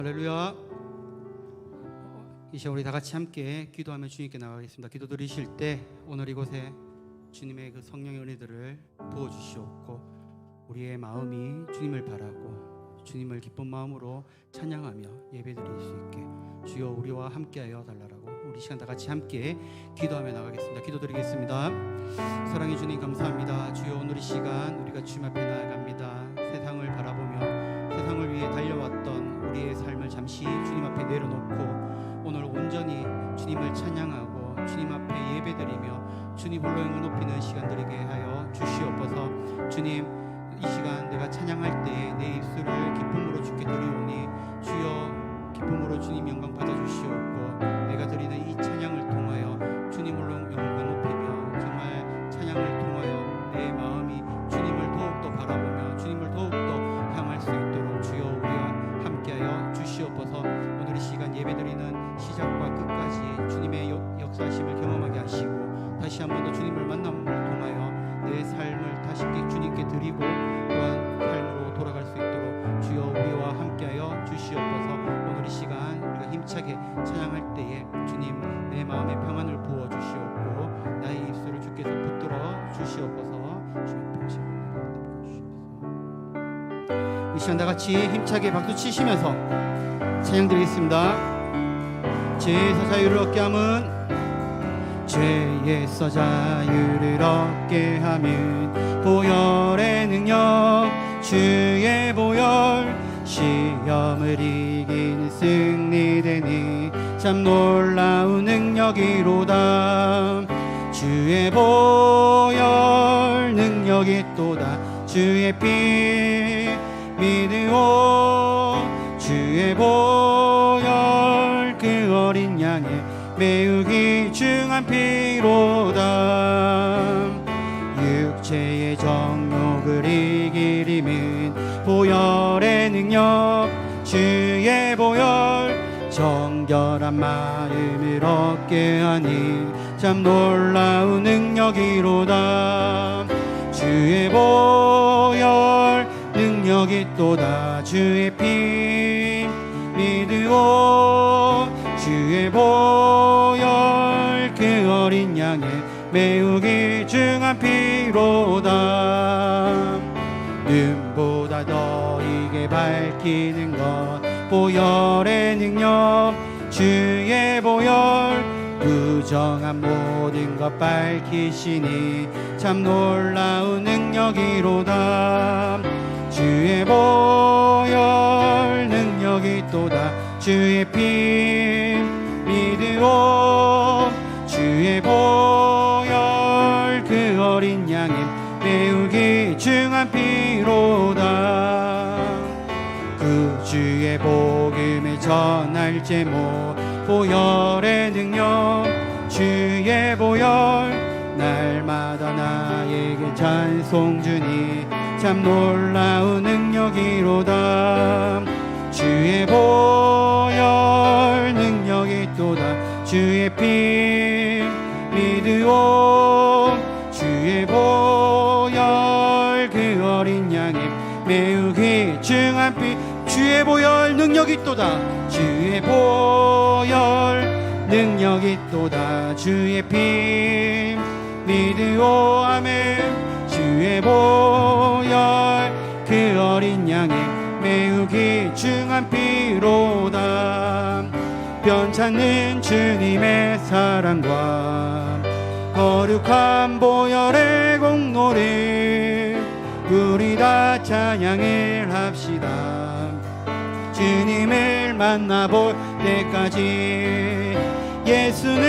할렐루야. 이 시간 우리 다 같이 함께 기도하며 주님께 나가겠습니다. 기도 드리실 때 오늘 이곳에 주님의 그 성령의 은혜들을 부어주시옵고 우리의 마음이 주님을 바라고 주님을 기쁜 마음으로 찬양하며 예배드릴 수 있게 주여 우리와 함께하여 달라라고 우리 시간 다 같이 함께 기도하며 나가겠습니다. 기도드리겠습니다. 사랑해 주님 감사합니다. 주여 오늘 이 시간 우리가 주님 앞에 나아갑니다. 세상을 바라보며 세상을 위해 달려왔던 우리의 삶을 잠시 주님 앞에 내려놓고 오늘 온전히 주님을 찬양하고 주님 앞에 예배드리며 주님 홀로 영을 높이는 시간 드리게 하여 주시옵소서. 주님 이 시간 내가 찬양할 때에 내 입술을 기쁨으로 주께 드리오니 주여 기쁨으로 주님 영광 받아주시옵고 내가 드리는 이 찬양을 통하여 주님 홀로 영광 높이며 정말 찬양을 통하여 내 마음이 주님을 더욱더 바라보며 주님을 더욱더 향할 수 있도록 주여 우리와 함께하여 주시옵소서. 오늘 이 시간 예배드리는 시작과 끝까지 주님의 역사하심을 경험하게 하시고 다시 한 번 더 주님을 만남을 통하여 내 삶을 다시 주님께 드리고 또한 삶으로 돌아갈 수 있도록 주여 우리와 함께하여 주시옵소서. 오늘 이 시간 우리가 힘차게 찬양할 때에 주님 내 마음에 평안을 부어 주시옵고 나의 입술을 주께서 붙들어 주시옵소서. 주님 평생 이 시간 다 같이 힘차게 박수 치시면서 찬양 드리겠습니다. 죄에서 자유를 얻게 함은 죄에서 자유를 얻게 함은 보혈의 능력 주의 보혈 시험을 이기는 승리되니 참 놀라운 능력이로다. 주의 보혈 능력이 또다. 주의 피 믿으오. 주의 보혈 그 어린 양의 매우 귀중한 피로다. 육체의 정욕을 이기림은 보혈의 능력 주의 보혈 정결한 마음을 얻게 하니 참 놀라운 능력이로다. 주의 보혈 능력이 또다. 주의 피 믿으오. 주의 보혈 그 어린 양의 매우 귀중한 피로다. 눈보다 더 이게 밝히는 것 보혈의 능력 주의 보혈 부정한 모든 것 밝히시니 참 놀라운 능력이로다. 주의 보혈 능력이 또다. 주의 피 믿으오. 주의 보혈 그 어린 양의 매우 귀중한 피로다. 그 주의 복음을 전할 제목 보혈의 능력 주의 보혈 날마다 나에게 찬송 주니 참 놀라운 능력이로다. 주의 보혈 능력이 또다. 주의 피 믿으오. 주의 보혈 그 어린 양의 매우 귀중한 피 주의 보혈 능력이 또다. 주의 보혈 능력이 또다. 주의 피 믿으오. 아멘. 주의 보혈 그 어린 양의 매우 귀중한 피로다. 변찮는 주님의 사랑과 거룩한 보혈의 공로를 우리 다 찬양을 합시다. 주님을 만나볼 때까지 예수는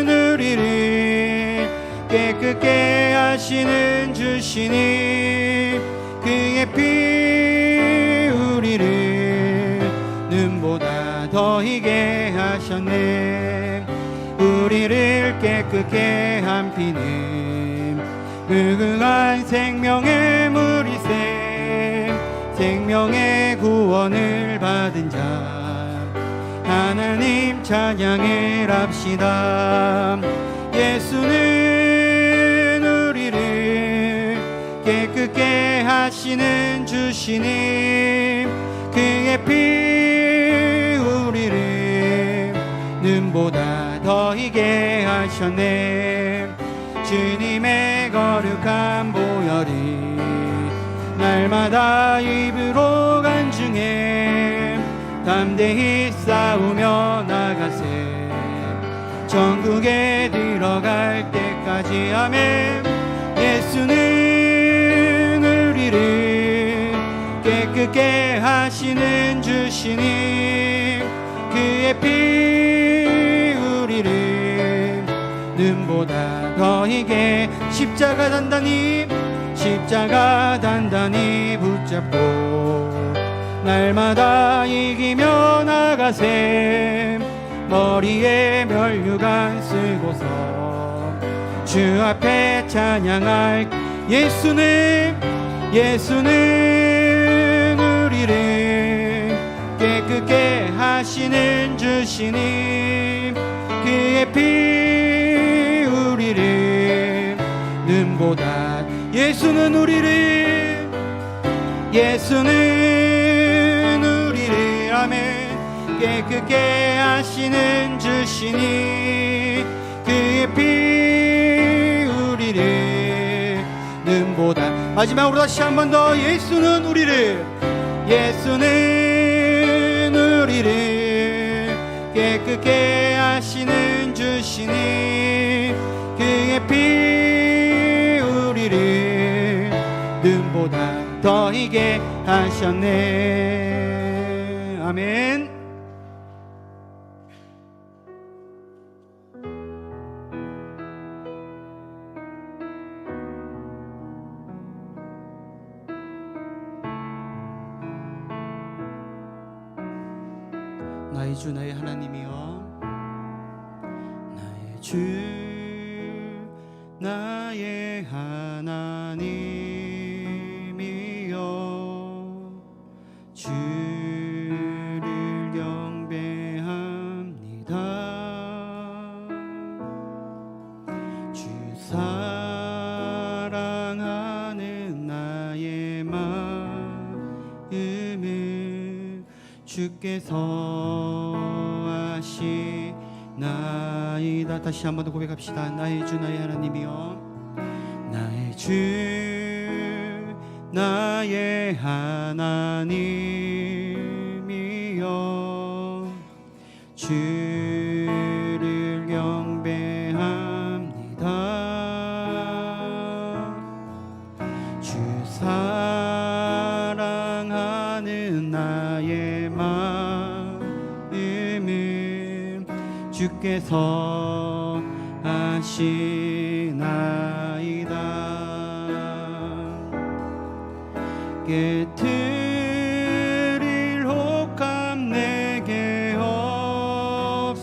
우리를 깨끗게 하시는 주시니 그의 피 우리를 눈보다 더 희게 하셨네. 우리를 깨끗게 한 피는 무궁한 생명의 물이세. 생명의 구원을 받은 자 하나님 찬양을 합시다. 예수는 우리를 깨끗게 하시는 주시니 그의 피 더이게 하셨네. 주님의 거룩한 보혈이 날마다 입으로 간증해 담대히 싸우며 나가세. 천국에 들어갈 때까지 아멘. 예수는 우리를 깨끗게 하시는 주시니 그의 피 우리를 눈보다 더이게 십자가 단단히 붙잡고 날마다 이기며 나가세. 머리에 면류관 쓰고서 주 앞에 찬양할 예수는 우리를 깨끗게 하시는 주시니 그의 피 우리를 눈보다 예수는 우리를 아멘 깨끗게 하시는 주시니 그의 피 우리를 눈보다. 마지막으로 다시 한 번 더 예수는 우리를 깨끗게 하시는 주시니 그의 피 우리를 눈보다 더이게 하셨네. 아멘. 나의 주 나의 하나님이여, 나의 주 나의 하나님이여, 주를 경배합니다. 주 사랑하는 나의 마음을 주께서 아시나이다. 다시 한 번 더 고백합시다. 나의 주 나의 하나님이여, 나의 주 나의 하나님이여, 주를 경배합니다. 주 사랑하는 나의 마음을 주께서 아시나이다. 깨트릴 혹함 내게 없으며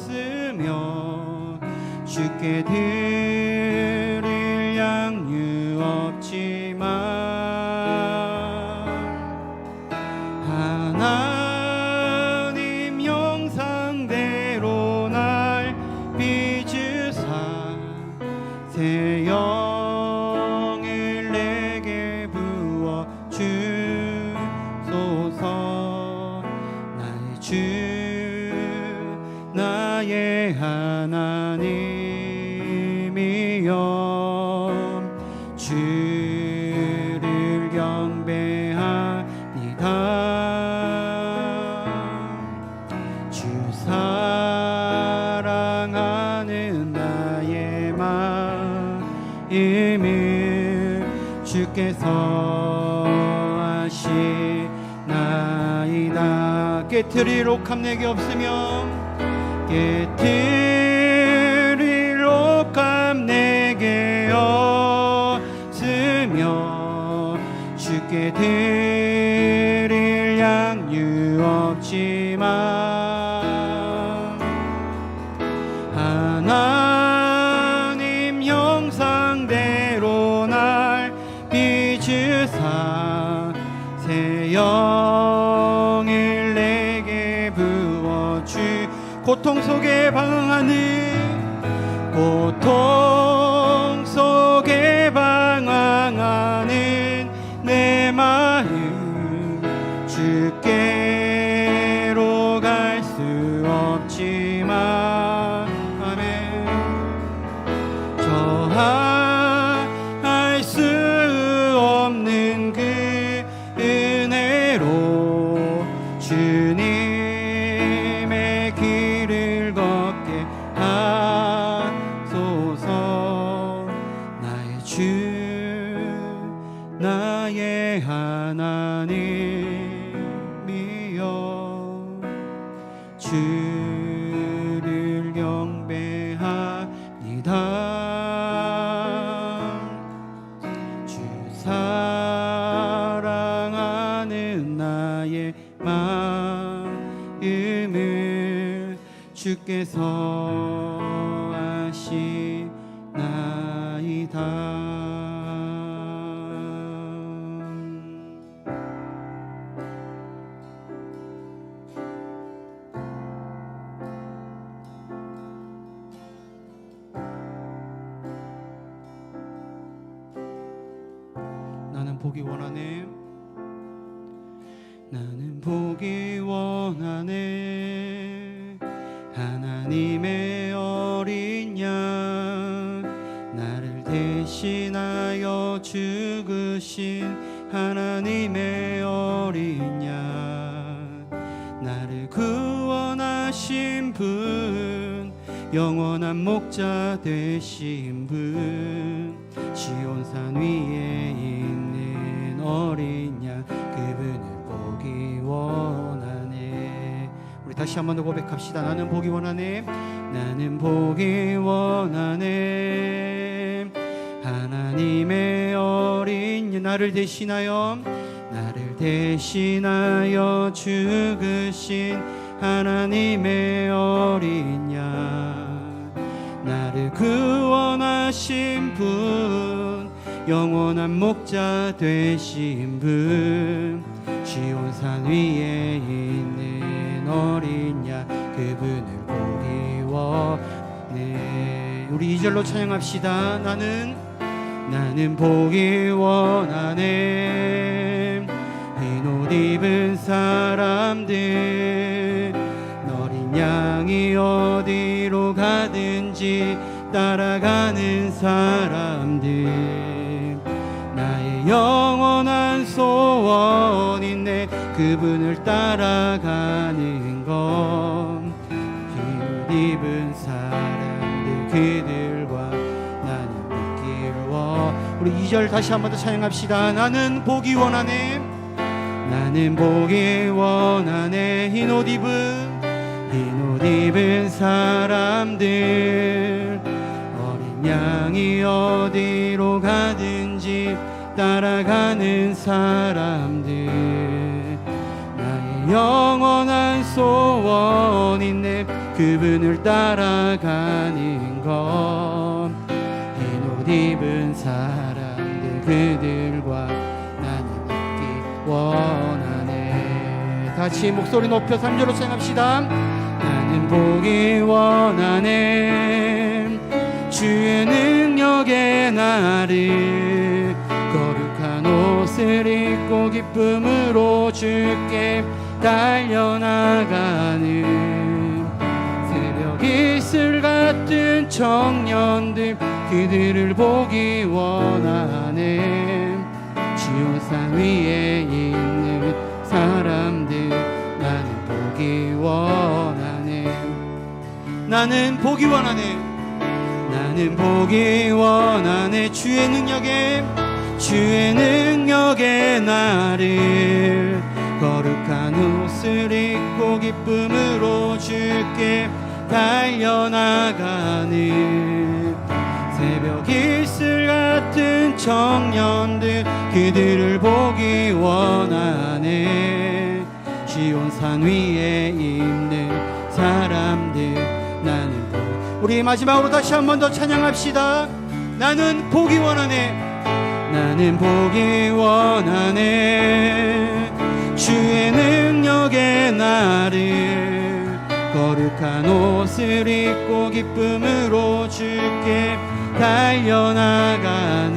주께 드릴 양유 없지만 하나님 형상대로 날 빚으사 새 영을 내게 부어 주소서. 나의 주 나의 하나님이여, 주를 경배합니다. 주 사랑하는 나의 마음을 주께서 아시나이다. 깨트릴 혹함 내게 없으며 깨트릴 혹함 내게 없으며 주께 드릴 양유 없지만 하나님 형상대로 날 빚으사 새 영을 내게 부어주. 고통 속에 방황하는 내 마음 주께로 갈 수 없지만 아멘. 주를 경배합니다. 주 사랑하는 나의 마음을 주께서 아시나이다. 나는 보기 원하네. 나는 보기 원하네. 하나님의 어린 양, 나를 대신하여 죽으신 하나님의 어린 양, 나를 구원하신 분, 영원한 목자 되신 분, 시온산 위에 있는 어린 양, 그분을 보기 원하네. 우리 다시 한 번 더 고백합시다. 나는 보기 원하네. 나는 보기 원하네. 하나님의 어린 양, 나를 대신하여 죽으신 하나님의 어린 양, 나를 구원하신 분, 영원한 목자 되신 분, 시온산 위에 있는 어린 양, 그분을 보기 원해. 우리 2절로 찬양합시다. 나는 보기 원하네. 흰 옷 입은 사람들, 어린 양이 어디로 가든지 따라가는 사람들, 나의 영원한 소원인 내 그분을 따라가는 것. 흰 옷 입은 사람들, 그들과 나는 길 워. 우리 2절 다시 한 번 더 찬양합시다. 나는 보기 원하네. 나는 보기 원하네. 흰 옷 입은 사람들, 어린 양이 어디로 가든지 따라가는 사람들, 나의 영원한 소원인 내 그분을 따라가는 것. 흰 옷 입은 사람들, 그들과 나는 있기 원하네. 같이 목소리 높여 3절로 찬양합시다. 나는 보기 원하네. 주의 능력에 나를, 거룩한 옷을 입고 기쁨으로 주께 달려나가는 새벽 이슬 같은 청년들, 그들을 보기 원하네. 시온산 위에 있는 사람들, 나는 보기 원하네. 나는 보기 원하네. 나는 보기 원하네. 주의 능력에 나를, 거룩한 옷을 입고 기쁨으로 주께 달려나가는 새벽 이슬 같은 청년들, 그들을 보기 원하네. 시온산 위에 있는 사람들, 나는 우리 마지막으로 다시 한 번 더 찬양합시다. 나는 보기 원하네. 나는 보기 원하네. 주의 능력에 나를, 거룩한 옷을 입고 기쁨으로 주께 달려나가는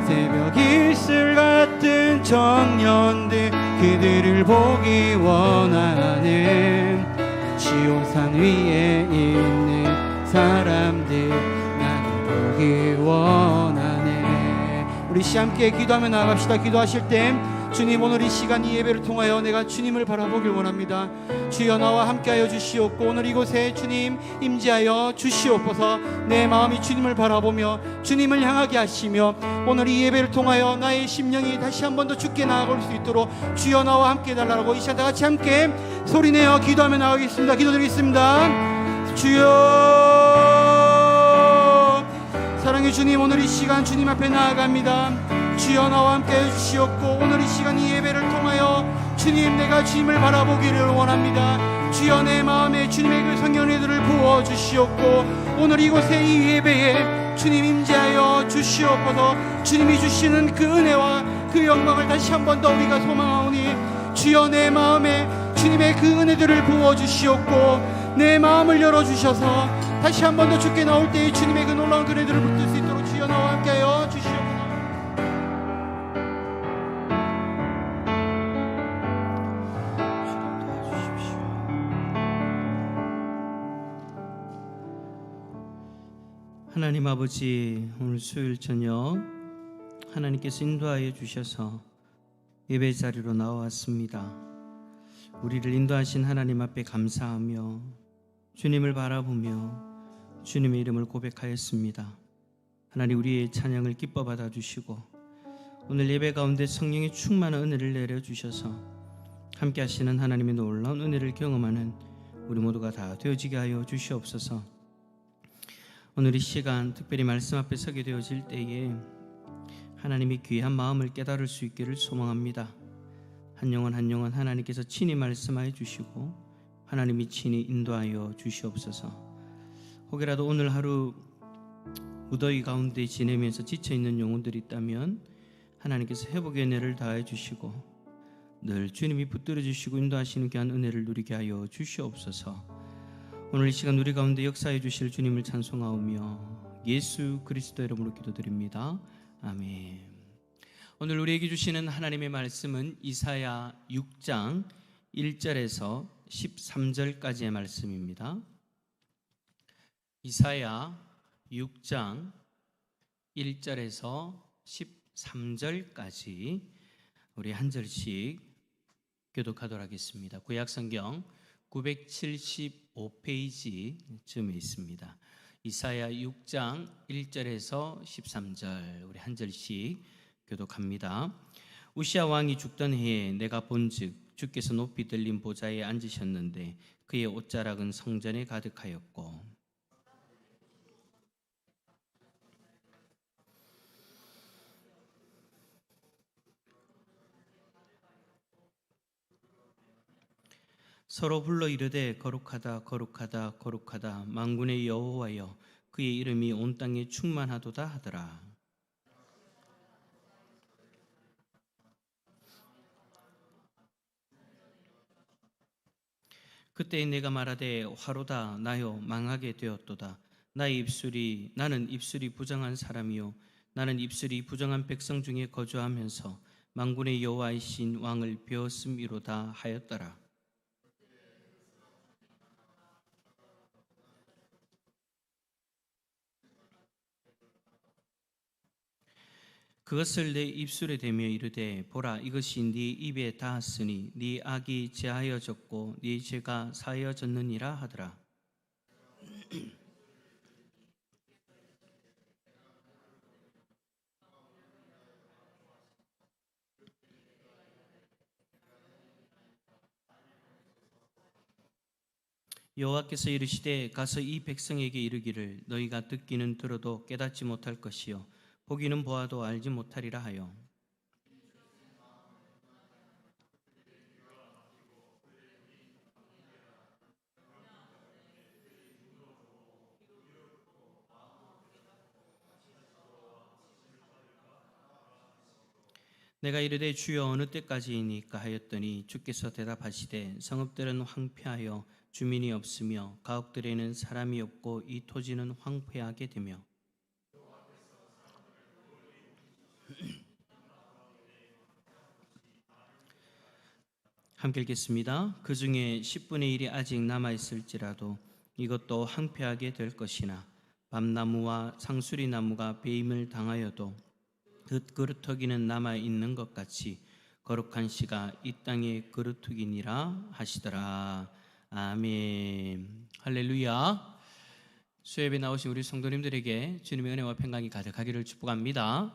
새벽 이슬 같은 청년들, 그들을 보기 원하네. 시온산 위에 있는 사람들, 나는 보기 원하네. 우리 함께 기도하며 나아갑시다. 기도하실 때 주님, 오늘 이 시간 이 예배를 통하여 내가 주님을 바라보길 원합니다. 주여 나와 함께하여 주시옵고 오늘 이곳에 주님 임재하여 주시옵소서. 내 마음이 주님을 바라보며 주님을 향하게 하시며 오늘 이 예배를 통하여 나의 심령이 다시 한 번 더 주께 나아갈 수 있도록 주여 나와 함께 해달라고 이 시간 다 같이 함께 소리내어 기도하며 나가겠습니다. 기도드리겠습니다. 주여, 사랑의 주님, 오늘 이 시간 주님 앞에 나아갑니다. 주여 나와 함께 해주시옵고 오늘 이 시간 이 예배를 통하여 주님, 내가 주님을 바라보기를 원합니다. 주여 내 마음에 주님의 그 성령의들을 부어주시옵고 오늘 이곳에 이 예배에 주님 임재하여 주시옵소서. 주님이 주시는 그 은혜와 그 영광을 다시 한 번 더 우리가 소망하오니 주여 내 마음에 주님의 그 은혜들을 부어주시옵고 내 마음을 열어주셔서 다시 한 번 더 주께 나올 때에 주님의 그 놀라운 은혜들을 붙들 수 있도록 주여 나와 함께하여 주시옵소서. 하나님 아버지, 오늘 수요일 저녁 하나님께서 인도하여 주셔서 예배 자리로 나왔습니다. 우리를 인도하신 하나님 앞에 감사하며 주님을 바라보며 주님의 이름을 고백하였습니다. 하나님, 우리의 찬양을 기뻐 받아주시고 오늘 예배 가운데 성령의 충만한 은혜를 내려주셔서 함께 하시는 하나님의 놀라운 은혜를 경험하는 우리 모두가 다 되어지게 하여 주시옵소서. 오늘 이 시간 특별히 말씀 앞에 서게 되어질 때에 하나님의 귀한 마음을 깨달을 수 있기를 소망합니다. 한 영혼 한 영혼 하나님께서 친히 말씀하여 주시고 하나님이 친히 인도하여 주시옵소서. 혹여라도 오늘 하루 무더위 가운데 지내면서 지쳐있는 영혼들이 있다면 하나님께서 회복의 은혜를 다해 주시고 늘 주님이 붙들어 주시고 인도하시는 귀한 은혜를 누리게 하여 주시옵소서. 오늘 이 시간 우리 가운데 역사해 주실 주님을 찬송하오며 예수 그리스도 이름으로 기도드립니다. 아멘. 오늘 우리에게 주시는 하나님의 말씀은 이사야 6장 1절에서 13절까지의 말씀입니다. 이사야 6장 1절에서 13절까지 우리 한 절씩 교독하도록 하겠습니다. 구약성경 975페이지쯤에 있습니다. 이사야 6장 1절에서 13절 우리 한 절씩 교독합니다. 우시야 왕이 죽던 해에 내가 본즉 주께서 높이 들린 보좌에 앉으셨는데 그의 옷자락은 성전에 가득하였고 서로 불러 이르되 거룩하다 거룩하다 거룩하다 만군의 여호와여 그의 이름이 온 땅에 충만하도다 하더라. 그때 내가 말하되 화로다 나여 망하게 되었도다. 나는 입술이 부정한 사람이요 나는 입술이 부정한 백성 중에 거주하면서 만군의 여호와이신 왕을 배웠음이로다 하였더라. 그것을 내 입술에 대며 이르되 보라 이것이 네 입에 닿았으니 네 악이 제하여졌고 네 죄가 사하여졌느니라 하더라. 여호와께서 이르시되 가서 이 백성에게 이르기를 너희가 듣기는 들어도 깨닫지 못할 것이요 보기는 보아도 알지 못하리라 하여 내가 이르되 주여 어느 때까지이니까 하였더니 주께서 대답하시되 성읍들은 황폐하여 주민이 없으며 가옥들에는 사람이 없고 이 토지는 황폐하게 되며 함께 읽겠습니다. 그 중에 10분의 1이 아직 남아있을지라도 이것도 황폐하게 될 것이나 밤나무와 상수리나무가 배임을 당하여도 그 그루터기는 남아있는 것 같이 거룩한 씨가 이 땅에 거루튀기니라 하시더라. 아멘. 할렐루야. 수요예배 나오신 우리 성도님들에게 주님의 은혜와 평강이 가득하기를 축복합니다.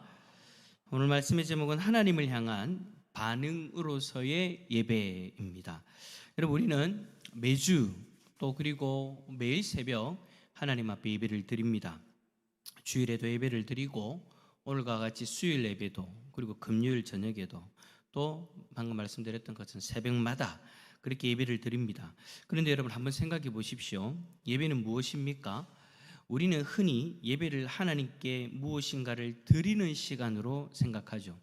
오늘 말씀의 제목은 하나님을 향한 반응으로서의 예배입니다. 여러분, 우리는 매주 또 그리고 매일 새벽 하나님 앞에 예배를 드립니다. 주일에도 예배를 드리고 오늘과 같이 수요일 예배도 그리고 금요일 저녁에도 또 방금 말씀드렸던 것은 새벽마다 그렇게 예배를 드립니다. 그런데 여러분, 한번 생각해 보십시오. 예배는 무엇입니까? 우리는 흔히 예배를 하나님께 무엇인가를 드리는 시간으로 생각하죠.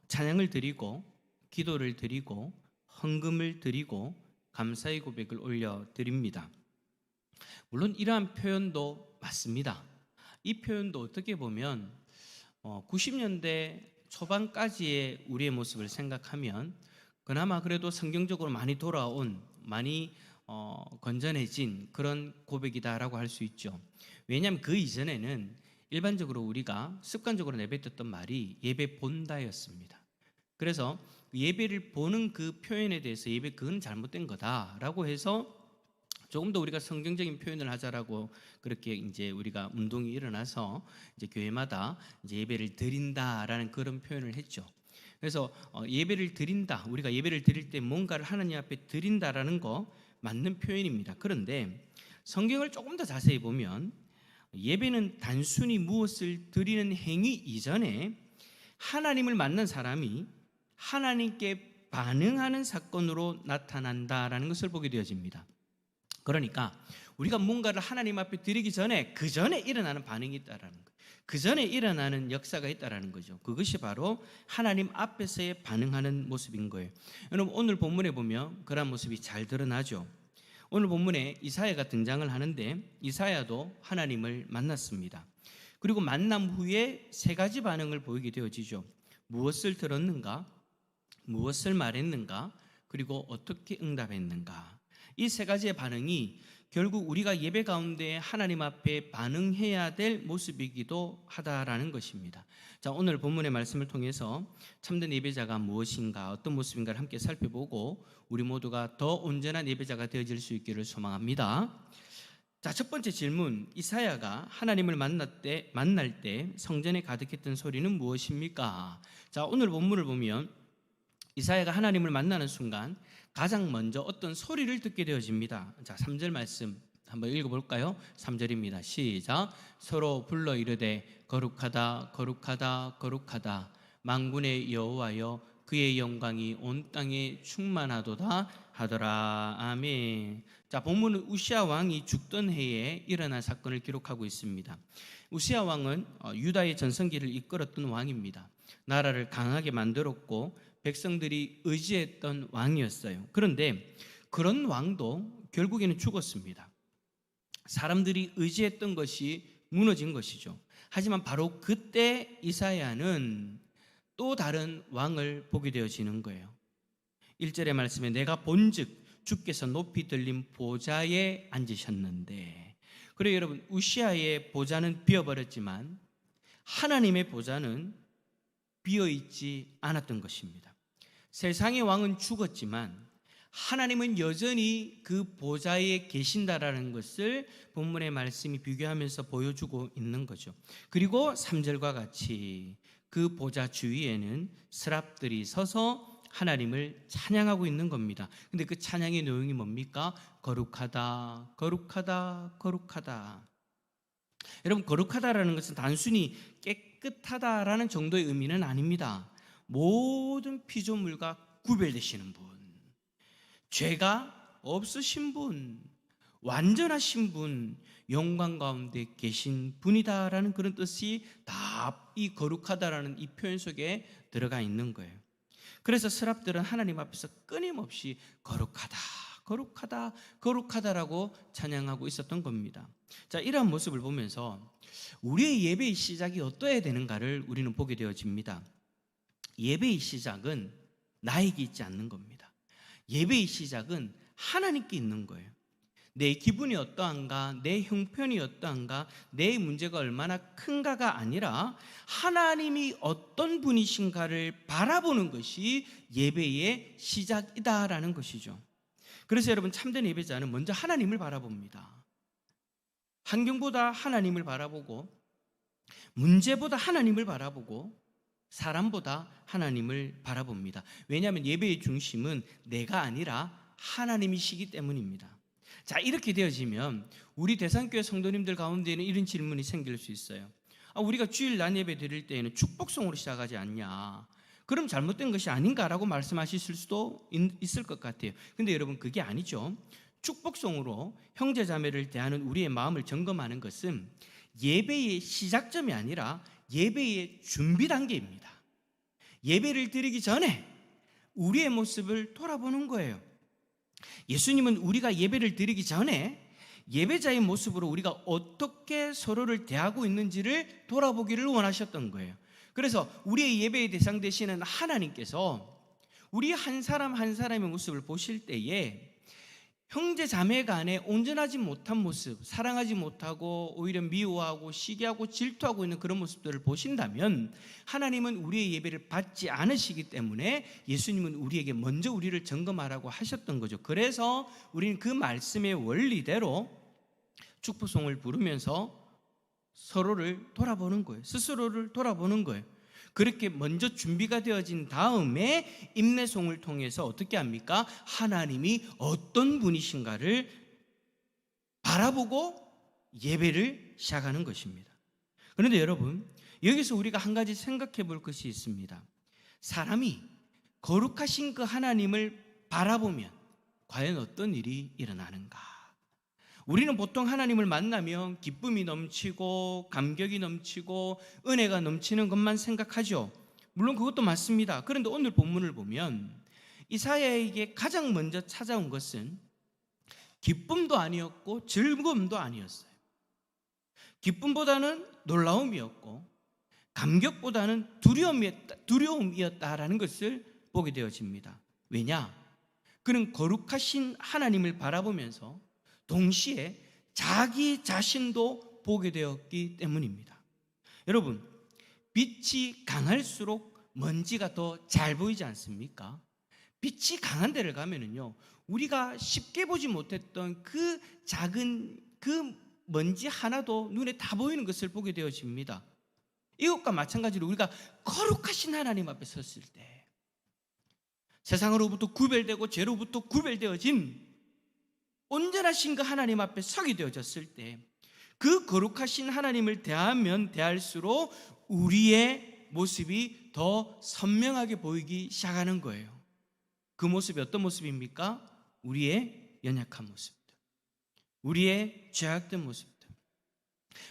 찬양을 드리고 기도를 드리고 헌금을 드리고 감사의 고백을 올려 드립니다. 물론 이러한 표현도 맞습니다. 이 표현도 어떻게 보면 90년대 초반까지의 우리의 모습을 생각하면 그나마 그래도 성경적으로 많이 돌아온, 많이 건전해진 그런 고백이다라고 할 수 있죠. 왜냐하면 그 이전에는 일반적으로 우리가 습관적으로 내뱉었던 말이 예배 본다였습니다. 그래서 예배를 보는 그 표현에 대해서 그건 잘못된 거다라고 해서 조금 더 우리가 성경적인 표현을 하자라고 그렇게 이제 우리가 운동이 일어나서 이제 교회마다 이제 예배를 드린다라는 그런 표현을 했죠. 그래서 예배를 드린다, 우리가 예배를 드릴 때 뭔가를 하나님 앞에 드린다라는 거 맞는 표현입니다. 그런데 성경을 조금 더 자세히 보면 예배는 단순히 무엇을 드리는 행위 이전에 하나님을 만난 사람이 하나님께 반응하는 사건으로 나타난다라는 것을 보게 되어집니다. 그러니까 우리가 뭔가를 하나님 앞에 드리기 전에 그 전에 일어나는 반응이 있다라는 거예요. 그 전에 일어나는 역사가 있다라는 거죠. 그것이 바로 하나님 앞에서의 반응하는 모습인 거예요. 여러분, 오늘 본문에 보면 그런 모습이 잘 드러나죠. 오늘 본문에 이사야가 등장을 하는데 이사야도 하나님을 만났습니다. 그리고 만남 후에 세 가지 반응을 보이게 되어지죠. 무엇을 들었는가, 무엇을 말했는가, 그리고 어떻게 응답했는가. 이 세 가지의 반응이 결국 우리가 예배 가운데 하나님 앞에 반응해야 될 모습이기도 하다라는 것입니다. 자, 오늘 본문의 말씀을 통해서 참된 예배자가 무엇인가, 어떤 모습인가를 함께 살펴보고 우리 모두가 더 온전한 예배자가 되어질 수 있기를 소망합니다. 자, 첫 번째 질문, 이사야가 하나님을 만날 때 성전에 가득했던 소리는 무엇입니까? 자, 오늘 본문을 보면 이사야가 하나님을 만나는 순간 가장 먼저 어떤 소리를 듣게 되어집니다. 자, 3절 말씀 한번 읽어볼까요? 3절입니다. 시작. 서로 불러 이르되 거룩하다 거룩하다 거룩하다 만군의 여호와여 그의 영광이 온 땅에 충만하도다 하더라. 아멘. 자, 본문은 우시아 왕이 죽던 해에 일어난 사건을 기록하고 있습니다. 우시아 왕은 유다의 전성기를 이끌었던 왕입니다. 나라를 강하게 만들었고 백성들이 의지했던 왕이었어요. 그런데 그런 왕도 결국에는 죽었습니다. 사람들이 의지했던 것이 무너진 것이죠. 하지만 바로 그때 이사야는 또 다른 왕을 보게 되어지는 거예요. 1절의 말씀에 내가 본즉 주께서 높이 들린 보좌에 앉으셨는데, 그래요 여러분, 우시아의 보좌는 비어버렸지만 하나님의 보좌는 비어있지 않았던 것입니다. 세상의 왕은 죽었지만 하나님은 여전히 그 보좌에 계신다라는 것을 본문의 말씀이 비교하면서 보여주고 있는 거죠. 그리고 3절과 같이 그 보좌 주위에는 스랍들이 서서 하나님을 찬양하고 있는 겁니다. 근데 그 찬양의 내용이 뭡니까? 거룩하다, 거룩하다, 거룩하다. 여러분, 거룩하다라는 것은 단순히 깨끗하다라는 정도의 의미는 아닙니다. 모든 피조물과 구별되시는 분, 죄가 없으신 분, 완전하신 분, 영광 가운데 계신 분이다라는 그런 뜻이 다 이 거룩하다라는 이 표현 속에 들어가 있는 거예요. 그래서 스랍들은 하나님 앞에서 끊임없이 거룩하다, 거룩하다, 거룩하다라고 찬양하고 있었던 겁니다. 자, 이러한 모습을 보면서 우리의 예배의 시작이 어떠해야 되는가를 우리는 보게 되어집니다. 예배의 시작은 나에게 있지 않는 겁니다. 예배의 시작은 하나님께 있는 거예요. 내 기분이 어떠한가, 내 형편이 어떠한가, 내 문제가 얼마나 큰가가 아니라 하나님이 어떤 분이신가를 바라보는 것이 예배의 시작이다라는 것이죠. 그래서 여러분, 참된 예배자는 먼저 하나님을 바라봅니다. 환경보다 하나님을 바라보고, 문제보다 하나님을 바라보고, 사람보다 하나님을 바라봅니다. 왜냐하면 예배의 중심은 내가 아니라 하나님이시기 때문입니다. 자, 이렇게 되어지면 우리 대산교회 성도님들 가운데에는 이런 질문이 생길 수 있어요. 우리가 주일 낮 예배 드릴 때에는 축복송으로 시작하지 않냐, 그럼 잘못된 것이 아닌가라고 말씀하실 수도 있을 것 같아요. 근데 여러분, 그게 아니죠. 축복송으로 형제자매를 대하는 우리의 마음을 점검하는 것은 예배의 시작점이 아니라 예배의 준비 단계입니다. 예배를 드리기 전에 우리의 모습을 돌아보는 거예요. 예수님은 우리가 예배를 드리기 전에 예배자의 모습으로 우리가 어떻게 서로를 대하고 있는지를 돌아보기를 원하셨던 거예요. 그래서 우리의 예배의 대상 되시는 하나님께서 우리 한 사람 한 사람의 모습을 보실 때에 형제 자매 간에 온전하지 못한 모습, 사랑하지 못하고 오히려 미워하고 시기하고 질투하고 있는 그런 모습들을 보신다면 하나님은 우리의 예배를 받지 않으시기 때문에 예수님은 우리에게 먼저 우리를 점검하라고 하셨던 거죠. 그래서 우리는 그 말씀의 원리대로 축복송을 부르면서 서로를 돌아보는 거예요. 스스로를 돌아보는 거예요. 그렇게 먼저 준비가 되어진 다음에 인내송을 통해서 어떻게 합니까? 하나님이 어떤 분이신가를 바라보고 예배를 시작하는 것입니다. 그런데 여러분, 여기서 우리가 한 가지 생각해 볼 것이 있습니다. 사람이 거룩하신 그 하나님을 바라보면 과연 어떤 일이 일어나는가? 우리는 보통 하나님을 만나면 기쁨이 넘치고 감격이 넘치고 은혜가 넘치는 것만 생각하죠. 물론 그것도 맞습니다. 그런데 오늘 본문을 보면 이사야에게 가장 먼저 찾아온 것은 기쁨도 아니었고 즐거움도 아니었어요. 기쁨보다는 놀라움이었고 감격보다는 두려움이었다라는 것을 보게 되어집니다. 왜냐? 그는 거룩하신 하나님을 바라보면서 동시에 자기 자신도 보게 되었기 때문입니다. 여러분, 빛이 강할수록 먼지가 더 잘 보이지 않습니까? 빛이 강한 데를 가면은요, 우리가 쉽게 보지 못했던 그 작은 그 먼지 하나도 눈에 다 보이는 것을 보게 되어집니다. 이것과 마찬가지로 우리가 거룩하신 하나님 앞에 섰을 때, 세상으로부터 구별되고 죄로부터 구별되어진 온전하신 그 하나님 앞에 서게 되어졌을 때, 그 거룩하신 하나님을 대하면 대할수록 우리의 모습이 더 선명하게 보이기 시작하는 거예요. 그 모습이 어떤 모습입니까? 우리의 연약한 모습들, 우리의 죄악된 모습들.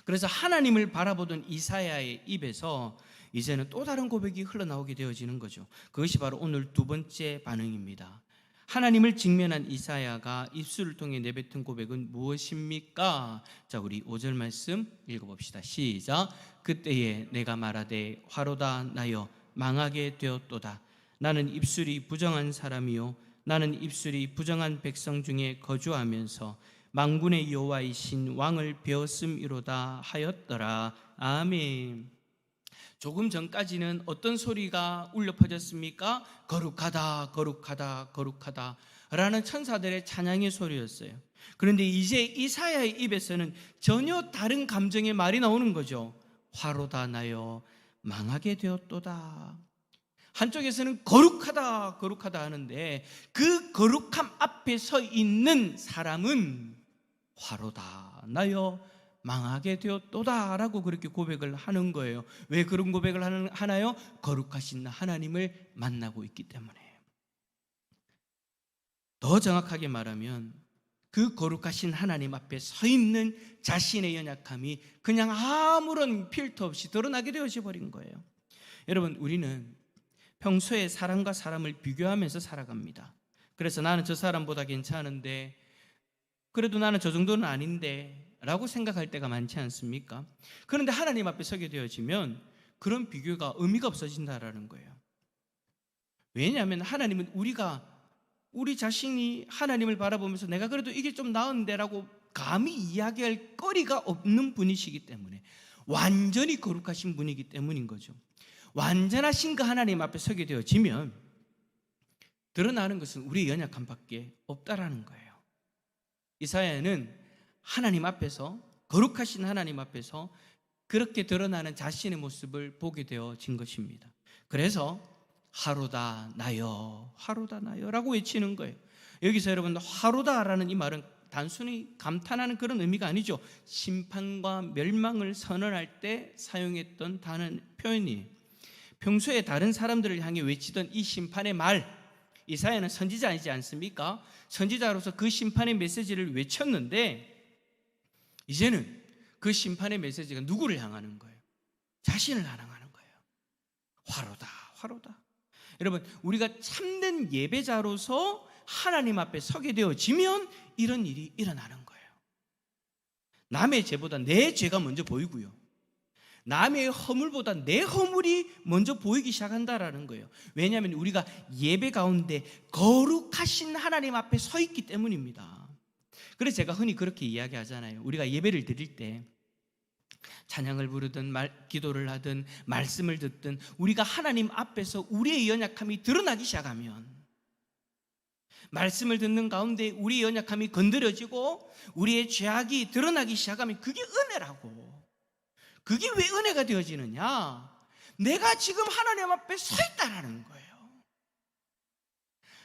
그래서 하나님을 바라보던 이사야의 입에서 이제는 또 다른 고백이 흘러나오게 되어지는 거죠. 그것이 바로 오늘 두 번째 반응입니다. 하나님을 직면한 이사야가 입술을 통해 내뱉은 고백은 무엇입니까? 자, 우리 5절 말씀 읽어봅시다. 시작. 그때에 내가 말하되 화로다 나여 망하게 되었도다. 나는 입술이 부정한 사람이요 나는 입술이 부정한 백성 중에 거주하면서 만군의 여호와이신 왕을 배웠음이로다 하였더라. 아멘. 조금 전까지는 어떤 소리가 울려 퍼졌습니까? 거룩하다, 거룩하다, 거룩하다 라는 천사들의 찬양의 소리였어요. 그런데 이제 이사야의 입에서는 전혀 다른 감정의 말이 나오는 거죠. 화로다 나여 망하게 되었도다. 한쪽에서는 거룩하다, 거룩하다 하는데 그 거룩함 앞에 서 있는 사람은 화로다 나여 망하게 되었도다 라고 그렇게 고백을 하는 거예요. 왜 그런 고백을 하나요? 거룩하신 하나님을 만나고 있기 때문에. 더 정확하게 말하면 그 거룩하신 하나님 앞에 서 있는 자신의 연약함이 그냥 아무런 필터 없이 드러나게 되어져 버린 거예요. 여러분, 우리는 평소에 사람과 사람을 비교하면서 살아갑니다. 그래서 나는 저 사람보다 괜찮은데, 그래도 나는 저 정도는 아닌데 라고 생각할 때가 많지 않습니까? 그런데 하나님 앞에 서게 되어지면 그런 비교가 의미가 없어진다라는 거예요. 왜냐하면 하나님은 우리가 우리 자신이 하나님을 바라보면서 내가 그래도 이게 좀 나은데라고 감히 이야기할 거리가 없는 분이시기 때문에, 완전히 거룩하신 분이기 때문인 거죠. 완전하신 그 하나님 앞에 서게 되어지면 드러나는 것은 우리의 연약함밖에 없다라는 거예요. 이사야는 하나님 앞에서, 거룩하신 하나님 앞에서 그렇게 드러나는 자신의 모습을 보게 되어진 것입니다. 그래서 하루다 나여, 하루다 나여 라고 외치는 거예요. 여기서 여러분, 하루다라는 이 말은 단순히 감탄하는 그런 의미가 아니죠. 심판과 멸망을 선언할 때 사용했던 단어 표현이에요. 평소에 다른 사람들을 향해 외치던 이 심판의 말, 이사야는 선지자이지 않습니까? 선지자로서 그 심판의 메시지를 외쳤는데, 이제는 그 심판의 메시지가 누구를 향하는 거예요? 자신을 향하는 거예요. 화로다, 화로다. 여러분, 우리가 참된 예배자로서 하나님 앞에 서게 되어지면 이런 일이 일어나는 거예요. 남의 죄보다 내 죄가 먼저 보이고요, 남의 허물보다 내 허물이 먼저 보이기 시작한다라는 거예요. 왜냐하면 우리가 예배 가운데 거룩하신 하나님 앞에 서 있기 때문입니다. 그래서 제가 흔히 그렇게 이야기하잖아요. 우리가 예배를 드릴 때 찬양을 부르든 기도를 하든 말씀을 듣든 우리가 하나님 앞에서 우리의 연약함이 드러나기 시작하면, 말씀을 듣는 가운데 우리의 연약함이 건드려지고 우리의 죄악이 드러나기 시작하면 그게 은혜라고. 그게 왜 은혜가 되어지느냐? 내가 지금 하나님 앞에 서 있다라는 거예요.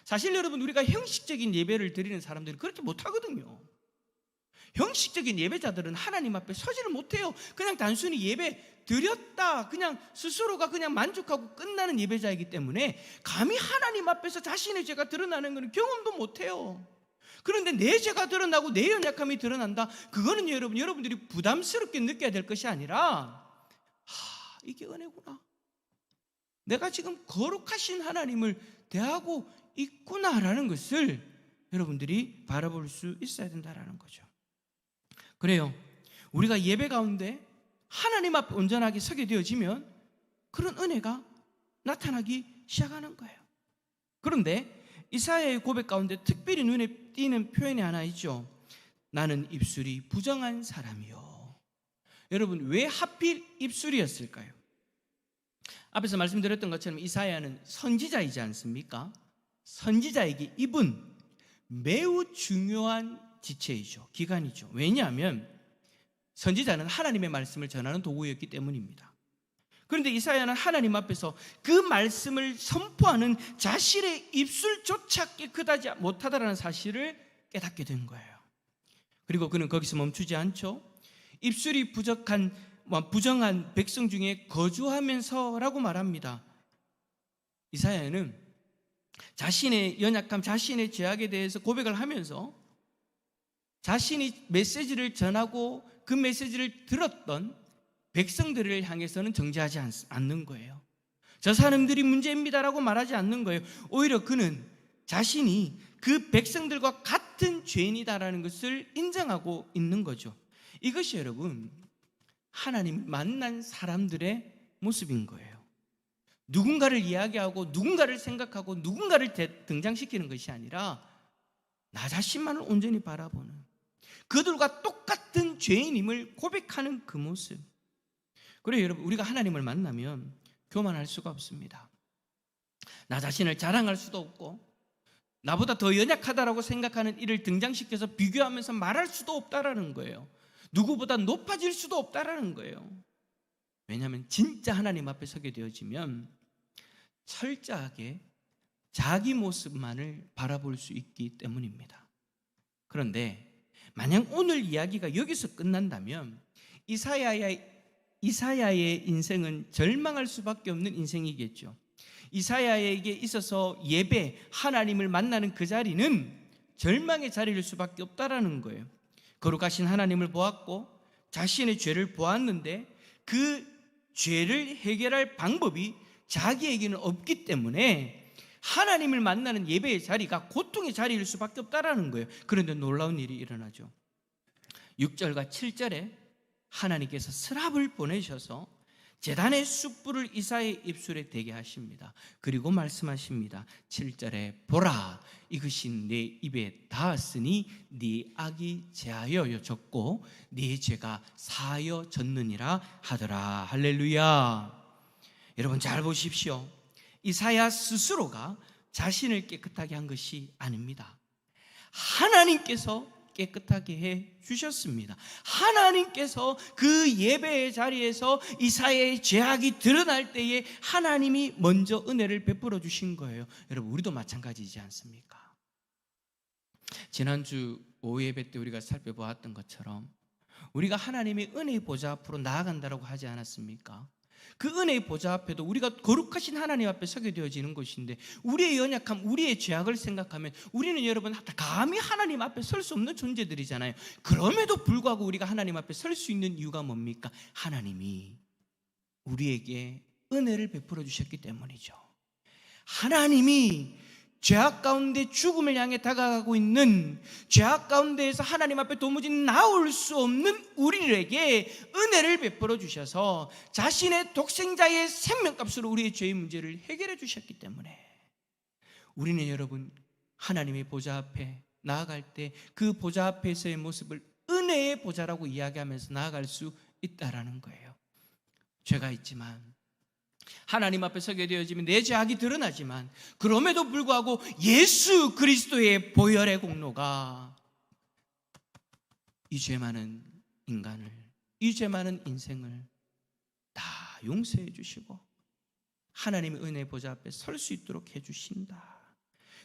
사실 여러분, 우리가 형식적인 예배를 드리는 사람들은 그렇게 못하거든요. 형식적인 예배자들은 하나님 앞에 서지를 못해요. 그냥 단순히 예배 드렸다, 그냥 스스로가 그냥 만족하고 끝나는 예배자이기 때문에 감히 하나님 앞에서 자신의 죄가 드러나는 것은 경험도 못해요. 그런데 내 죄가 드러나고 내 연약함이 드러난다, 그거는 여러분들이 부담스럽게 느껴야 될 것이 아니라, 이게 은혜구나, 내가 지금 거룩하신 하나님을 대하고 있구나라는 것을 여러분들이 바라볼 수 있어야 된다라는 거죠. 그래요, 우리가 예배 가운데 하나님 앞에 온전하게 서게 되어지면 그런 은혜가 나타나기 시작하는 거예요. 그런데 이사야의 고백 가운데 특별히 눈에 띄는 표현이 하나 있죠. 나는 입술이 부정한 사람이요. 여러분, 왜 하필 입술이었을까요? 앞에서 말씀드렸던 것처럼 이사야는 선지자이지 않습니까? 선지자에게 입은 매우 중요한 지체이죠. 기관이죠. 왜냐하면 선지자는 하나님의 말씀을 전하는 도구였기 때문입니다. 그런데 이사야는 하나님 앞에서 그 말씀을 선포하는 자신의 입술조차 깨끗하지 못하다라는 사실을 깨닫게 된 거예요. 그리고 그는 거기서 멈추지 않죠. 입술이 부정한 백성 중에 거주하면서라고 말합니다. 이사야는 자신의 연약함, 자신의 죄악에 대해서 고백을 하면서 자신이 메시지를 전하고 그 메시지를 들었던 백성들을 향해서는 정죄하지 않는 거예요. 저 사람들이 문제입니다라고 말하지 않는 거예요. 오히려 그는 자신이 그 백성들과 같은 죄인이다라는 것을 인정하고 있는 거죠. 이것이 여러분, 하나님 만난 사람들의 모습인 거예요. 누군가를 이야기하고 누군가를 생각하고 누군가를 등장시키는 것이 아니라 나 자신만을 온전히 바라보는, 그들과 똑같은 죄인임을 고백하는 그 모습. 그래요, 여러분, 우리가 하나님을 만나면 교만할 수가 없습니다. 나 자신을 자랑할 수도 없고, 나보다 더 연약하다라고 생각하는 이를 등장시켜서 비교하면서 말할 수도 없다라는 거예요. 누구보다 높아질 수도 없다라는 거예요. 왜냐하면 진짜 하나님 앞에 서게 되어지면 철저하게 자기 모습만을 바라볼 수 있기 때문입니다. 그런데 만약 오늘 이야기가 여기서 끝난다면 이사야의 인생은 절망할 수밖에 없는 인생이겠죠. 이사야에게 있어서 예배, 하나님을 만나는 그 자리는 절망의 자리일 수밖에 없다라는 거예요. 거룩하신 하나님을 보았고 자신의 죄를 보았는데 그 죄를 해결할 방법이 자기에게는 없기 때문에 하나님을 만나는 예배의 자리가 고통의 자리일 수밖에 없다라는 거예요. 그런데 놀라운 일이 일어나죠. 6절과 7절에 하나님께서 스랍을 보내셔서 제단의 숯불을 이사야의 입술에 대게 하십니다. 그리고 말씀하십니다. 7절에 보라, 이것이 내 입에 닿았으니 네 악이 제하여 졌고 네 죄가 사하여 졌느니라 하더라. 할렐루야. 여러분 잘 보십시오. 이사야 스스로가 자신을 깨끗하게 한 것이 아닙니다. 하나님께서 깨끗하게 해 주셨습니다. 하나님께서 그 예배의 자리에서 이사야의 죄악이 드러날 때에 하나님이 먼저 은혜를 베풀어 주신 거예요. 여러분 우리도 마찬가지지 않습니까? 지난주 오후 예배 때 우리가 살펴보았던 것처럼 우리가 하나님의 은혜의 보좌 앞으로 나아간다고 하지 않았습니까? 그 은혜의 보좌 앞에도 우리가 거룩하신 하나님 앞에 서게 되어지는 것인데, 우리의 연약함, 우리의 죄악을 생각하면 우리는 여러분 감히 하나님 앞에 설 수 없는 존재들이잖아요. 그럼에도 불구하고 우리가 하나님 앞에 설 수 있는 이유가 뭡니까? 하나님이 우리에게 은혜를 베풀어 주셨기 때문이죠. 하나님이 죄악 가운데 죽음을 향해 다가가고 있는, 죄악 가운데에서 하나님 앞에 도무지 나올 수 없는 우리에게 은혜를 베풀어 주셔서 자신의 독생자의 생명값으로 우리의 죄의 문제를 해결해 주셨기 때문에 우리는 여러분 하나님의 보좌 앞에 나아갈 때 그 보좌 앞에서의 모습을 은혜의 보좌라고 이야기하면서 나아갈 수 있다라는 거예요. 죄가 있지만, 하나님 앞에 서게 되어지면 내 죄악이 드러나지만, 그럼에도 불구하고 예수 그리스도의 보혈의 공로가 이 죄 많은 인간을, 이 죄 많은 인생을 다 용서해 주시고 하나님의 은혜 보좌 앞에 설 수 있도록 해 주신다.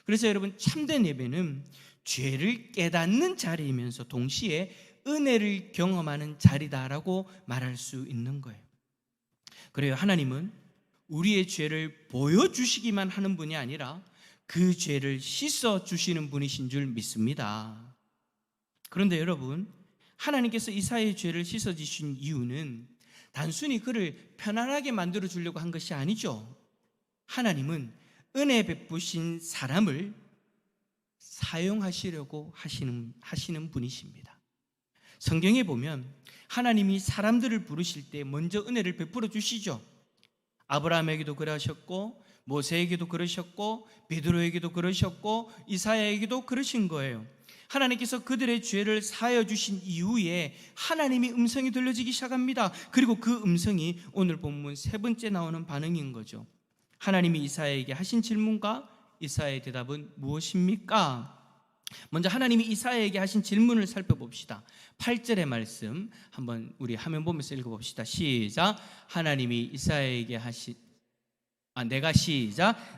그래서 여러분 참된 예배는 죄를 깨닫는 자리이면서 동시에 은혜를 경험하는 자리다라고 말할 수 있는 거예요. 그래요. 하나님은 우리의 죄를 보여주시기만 하는 분이 아니라 그 죄를 씻어주시는 분이신 줄 믿습니다. 그런데 여러분, 하나님께서 이사야의 죄를 씻어주신 이유는 단순히 그를 편안하게 만들어주려고 한 것이 아니죠. 하나님은 은혜 베푸신 사람을 사용하시려고 하시는 분이십니다. 성경에 보면 하나님이 사람들을 부르실 때 먼저 은혜를 베풀어 주시죠. 아브라함에게도 그러셨고, 모세에게도 그러셨고, 베드로에게도 그러셨고, 이사야에게도 그러신 거예요. 하나님께서 그들의 죄를 사하여 주신 이후에 하나님의 음성이 들려지기 시작합니다. 그리고 그 음성이 오늘 본문 세 번째 나오는 반응인 거죠. 하나님이 이사야에게 하신 질문과 이사야의 대답은 무엇입니까? 먼저 하나님이 이사야에게 하신 질문을 살펴봅시다. 8절의 말씀 한번 우리 화면 보면서 읽어봅시다. 시작. 하나님이 이사야에게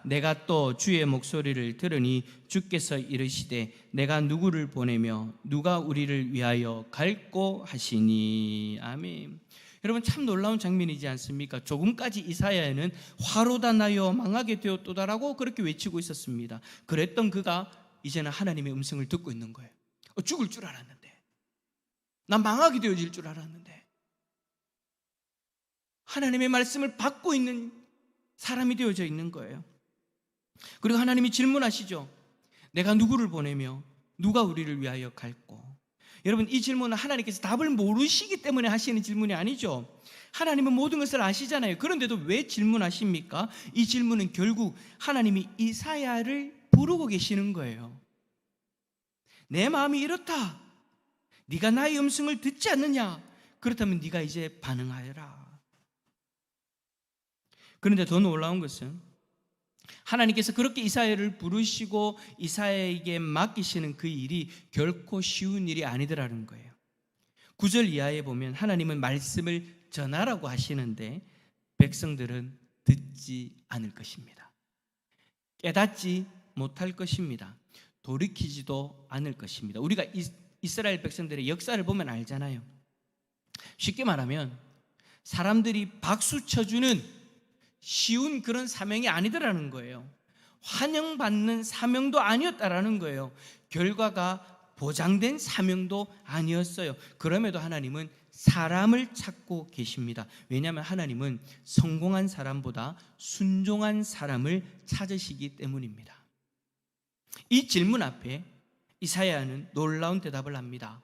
내가 또 주의 목소리를 들으니 주께서 이르시되 내가 누구를 보내며 누가 우리를 위하여 갈꼬 하시니. 아멘. 여러분 참 놀라운 장면이지 않습니까? 조금까지 이사야는 화로다 나여 망하게 되었도다라고 그렇게 외치고 있었습니다. 그랬던 그가 이제는 하나님의 음성을 듣고 있는 거예요. 죽을 줄 알았는데, 난 망하게 되어질 줄 알았는데, 하나님의 말씀을 받고 있는 사람이 되어져 있는 거예요. 그리고 하나님이 질문하시죠. 내가 누구를 보내며 누가 우리를 위하여 갈꼬? 여러분 이 질문은 하나님께서 답을 모르시기 때문에 하시는 질문이 아니죠. 하나님은 모든 것을 아시잖아요. 그런데도 왜 질문하십니까? 이 질문은 결국 하나님이 이사야를 부르고 계시는 거예요. 내 마음이 이렇다. 네가 나의 음성을 듣지 않느냐? 그렇다면 네가 이제 반응하여라. 그런데 더 놀라운 것은 하나님께서 그렇게 이사야를 부르시고 이사야에게 맡기시는 그 일이 결코 쉬운 일이 아니더라는 거예요. 9절 이하에 보면 하나님은 말씀을 전하라고 하시는데 백성들은 듣지 않을 것입니다. 깨닫지 못할 것입니다. 돌이키지도 않을 것입니다. 우리가 이스라엘 백성들의 역사를 보면 알잖아요. 쉽게 말하면 사람들이 박수 쳐주는 쉬운 그런 사명이 아니더라는 거예요. 환영받는 사명도 아니었다라는 거예요. 결과가 보장된 사명도 아니었어요. 그럼에도 하나님은 사람을 찾고 계십니다. 왜냐하면 하나님은 성공한 사람보다 순종한 사람을 찾으시기 때문입니다. 이 질문 앞에 이사야는 놀라운 대답을 합니다.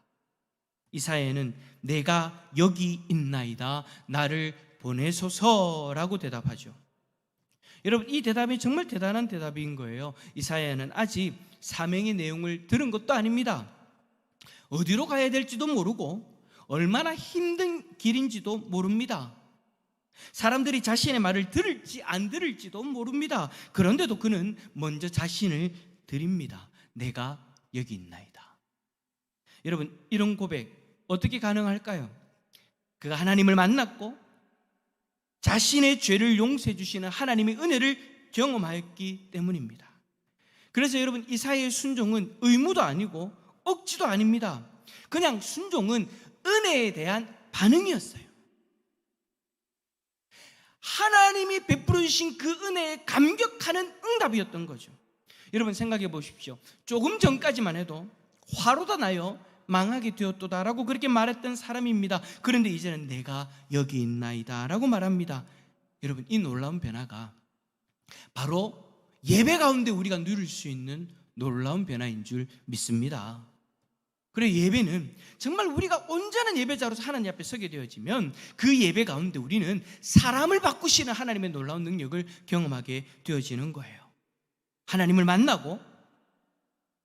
이사야는 내가 여기 있나이다. 나를 보내소서라고 대답하죠. 여러분, 이 대답이 정말 대단한 대답인 거예요. 이사야는 아직 사명의 내용을 들은 것도 아닙니다. 어디로 가야 될지도 모르고 얼마나 힘든 길인지도 모릅니다. 사람들이 자신의 말을 들을지 안 들을지도 모릅니다. 그런데도 그는 먼저 자신을 드립니다. 내가 여기 있나이다. 여러분, 이런 고백 어떻게 가능할까요? 그가 하나님을 만났고 자신의 죄를 용서해 주시는 하나님의 은혜를 경험하였기 때문입니다. 그래서 여러분, 이사야의 순종은 의무도 아니고 억지도 아닙니다. 그냥 순종은 은혜에 대한 반응이었어요. 하나님이 베풀어 주신 그 은혜에 감격하는 응답이었던 거죠. 여러분, 생각해 보십시오. 조금 전까지만 해도 화로다 나여 망하게 되었도다라고 그렇게 말했던 사람입니다. 그런데 이제는 내가 여기 있나이다 라고 말합니다. 여러분, 이 놀라운 변화가 바로 예배 가운데 우리가 누릴 수 있는 놀라운 변화인 줄 믿습니다. 그래, 예배는 정말 우리가 온전한 예배자로서 하나님 앞에 서게 되어지면 그 예배 가운데 우리는 사람을 바꾸시는 하나님의 놀라운 능력을 경험하게 되어지는 거예요. 하나님을 만나고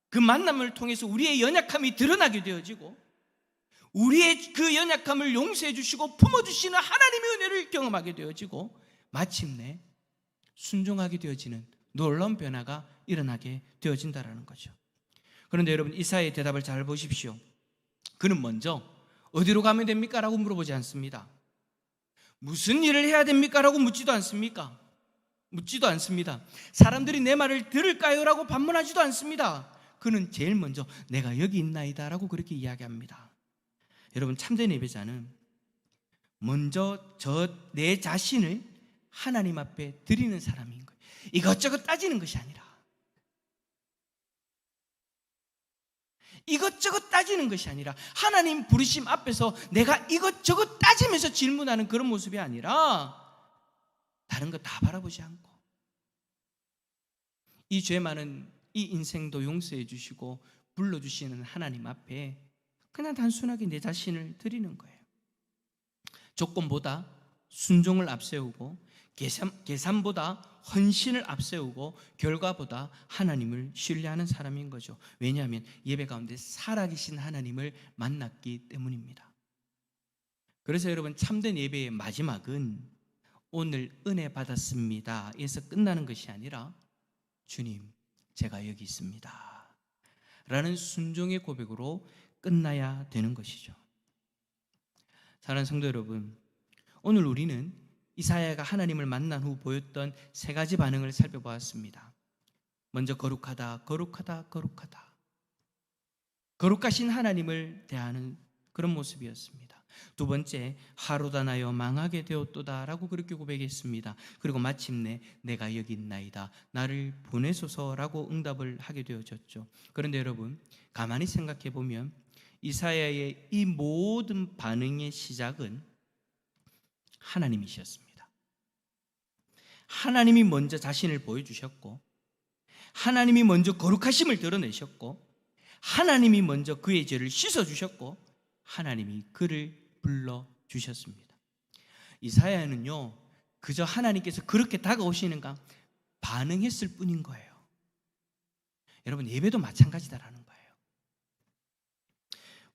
그 만남을 통해서 우리의 연약함이 드러나게 되어지고 우리의 그 연약함을 용서해 주시고 품어주시는 하나님의 은혜를 경험하게 되어지고 마침내 순종하게 되어지는 놀라운 변화가 일어나게 되어진다는 거죠. 그런데 여러분, 이사야의 대답을 잘 보십시오. 그는 먼저 어디로 가면 됩니까? 라고 물어보지 않습니다. 무슨 일을 해야 됩니까? 라고 묻지도 않습니다. 사람들이 내 말을 들을까요? 라고 반문하지도 않습니다. 그는 제일 먼저 내가 여기 있나이다 라고 그렇게 이야기합니다. 여러분, 참된 예배자는 먼저 내 자신을 하나님 앞에 드리는 사람인 거예요. 이것저것 따지는 것이 아니라, 하나님 부르심 앞에서 내가 이것저것 따지면서 질문하는 그런 모습이 아니라 다른 거 다 바라보지 않고 이 죄 많은 이 인생도 용서해 주시고 불러주시는 하나님 앞에 그냥 단순하게 내 자신을 드리는 거예요. 조건보다 순종을 앞세우고 계산보다 헌신을 앞세우고 결과보다 하나님을 신뢰하는 사람인 거죠. 왜냐하면 예배 가운데 살아계신 하나님을 만났기 때문입니다. 그래서 여러분, 참된 예배의 마지막은 오늘 은혜 받았습니다 에서 끝나는 것이 아니라 주님, 제가 여기 있습니다 라는 순종의 고백으로 끝나야 되는 것이죠. 사랑하는 성도 여러분, 오늘 우리는 이사야가 하나님을 만난 후 보였던 세 가지 반응을 살펴보았습니다. 먼저 거룩하다, 거룩하다, 거룩하다. 거룩하신 하나님을 대하는 그런 모습이었습니다. 두 번째, 하루다 나여 망하게 되었도다 라고 그렇게 고백했습니다. 그리고 마침내 내가 여기 있나이다, 나를 보내소서라고 응답을 하게 되어졌죠. 그런데 여러분, 가만히 생각해 보면 이사야의 이 모든 반응의 시작은 하나님이셨습니다. 하나님이 먼저 자신을 보여주셨고, 하나님이 먼저 거룩하심을 드러내셨고, 하나님이 먼저 그의 죄를 씻어주셨고, 하나님이 그를 불러주셨습니다. 이사야는요, 그저 하나님께서 그렇게 다가오시는가 반응했을 뿐인 거예요. 여러분, 예배도 마찬가지다라는 거예요.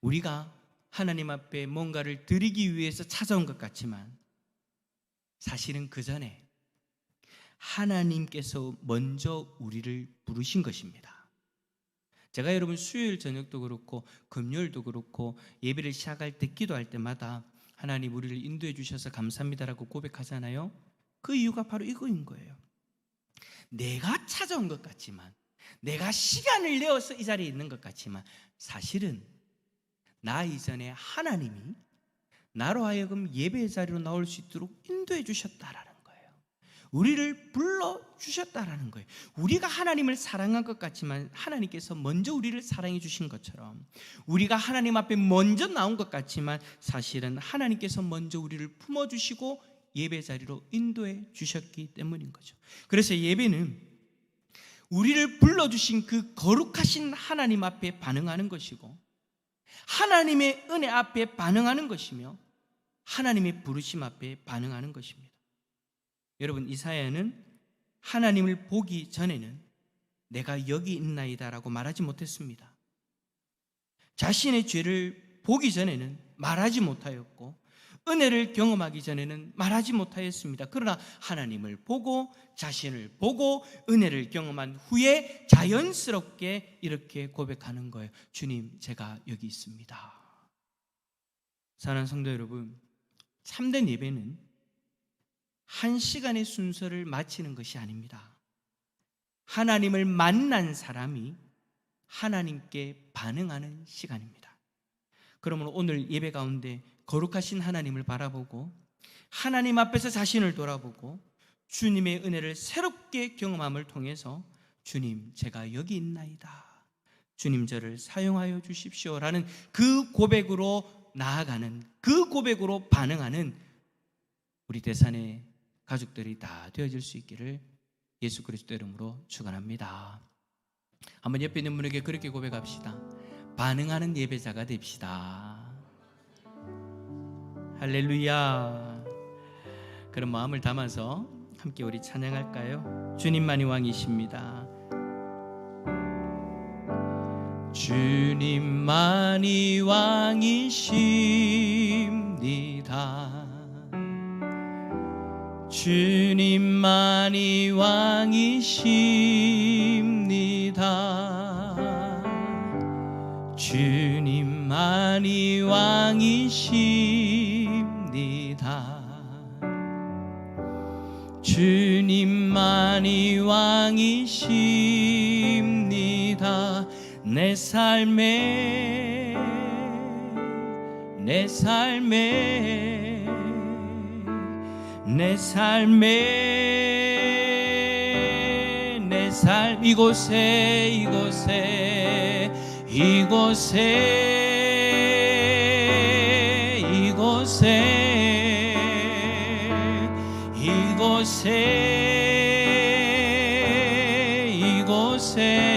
우리가 하나님 앞에 뭔가를 드리기 위해서 찾아온 것 같지만 사실은 그 전에 하나님께서 먼저 우리를 부르신 것입니다. 제가 여러분, 수요일 저녁도 그렇고 금요일도 그렇고 예배를 시작할 때 기도할 때마다 하나님, 우리를 인도해 주셔서 감사합니다라고 고백하잖아요. 그 이유가 바로 이거인 거예요. 내가 찾아온 것 같지만, 내가 시간을 내어서 이 자리에 있는 것 같지만 사실은 나 이전에 하나님이 나로 하여금 예배의 자리로 나올 수 있도록 인도해 주셨다라는 거예요. 우리를 불러주셨다라는 거예요. 우리가 하나님을 사랑한 것 같지만 하나님께서 먼저 우리를 사랑해 주신 것처럼, 우리가 하나님 앞에 먼저 나온 것 같지만 사실은 하나님께서 먼저 우리를 품어주시고 예배 자리로 인도해 주셨기 때문인 거죠. 그래서 예배는 우리를 불러주신 그 거룩하신 하나님 앞에 반응하는 것이고, 하나님의 은혜 앞에 반응하는 것이며, 하나님의 부르심 앞에 반응하는 것입니다. 여러분, 이사야는 하나님을 보기 전에는 내가 여기 있나이다라고 말하지 못했습니다. 자신의 죄를 보기 전에는 말하지 못하였고, 은혜를 경험하기 전에는 말하지 못하였습니다. 그러나 하나님을 보고 자신을 보고 은혜를 경험한 후에 자연스럽게 이렇게 고백하는 거예요. 주님, 제가 여기 있습니다. 사랑하는 성도 여러분, 참된 예배는 한 시간의 순서를 마치는 것이 아닙니다. 하나님을 만난 사람이 하나님께 반응하는 시간입니다. 그러므로 오늘 예배 가운데 거룩하신 하나님을 바라보고 하나님 앞에서 자신을 돌아보고 주님의 은혜를 새롭게 경험함을 통해서 주님, 제가 여기 있나이다, 주님 저를 사용하여 주십시오라는 그 고백으로 나아가는, 그 고백으로 반응하는 우리 대산의 가족들이 다 되어질 수 있기를 예수 그리스도 이름으로 축원합니다. 한번 옆에 있는 분에게 그렇게 고백합시다. 반응하는 예배자가 됩시다. 할렐루야. 그런 마음을 담아서 함께 우리 찬양할까요? 주님만이 왕이십니다. 주님만이 왕이십니다. 주님만이 왕이십니다. 주님만이 왕이십니다. 주님만이 왕이십니다. 내 삶에 이곳에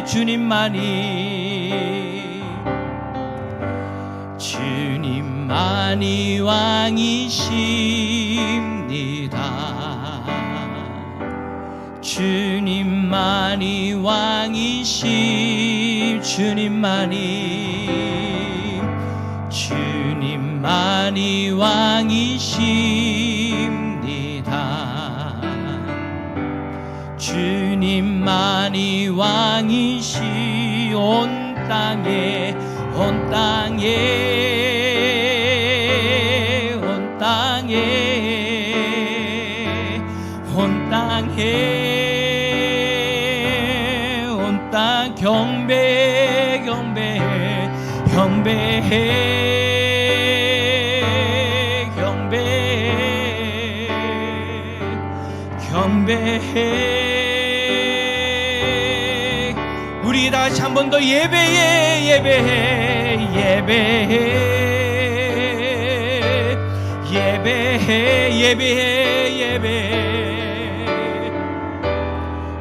주님만이 왕이십니다. 주님만이 왕이십니다. 주님만이 온 땅에 경배해. 우리 다시 한 번 더 예배해.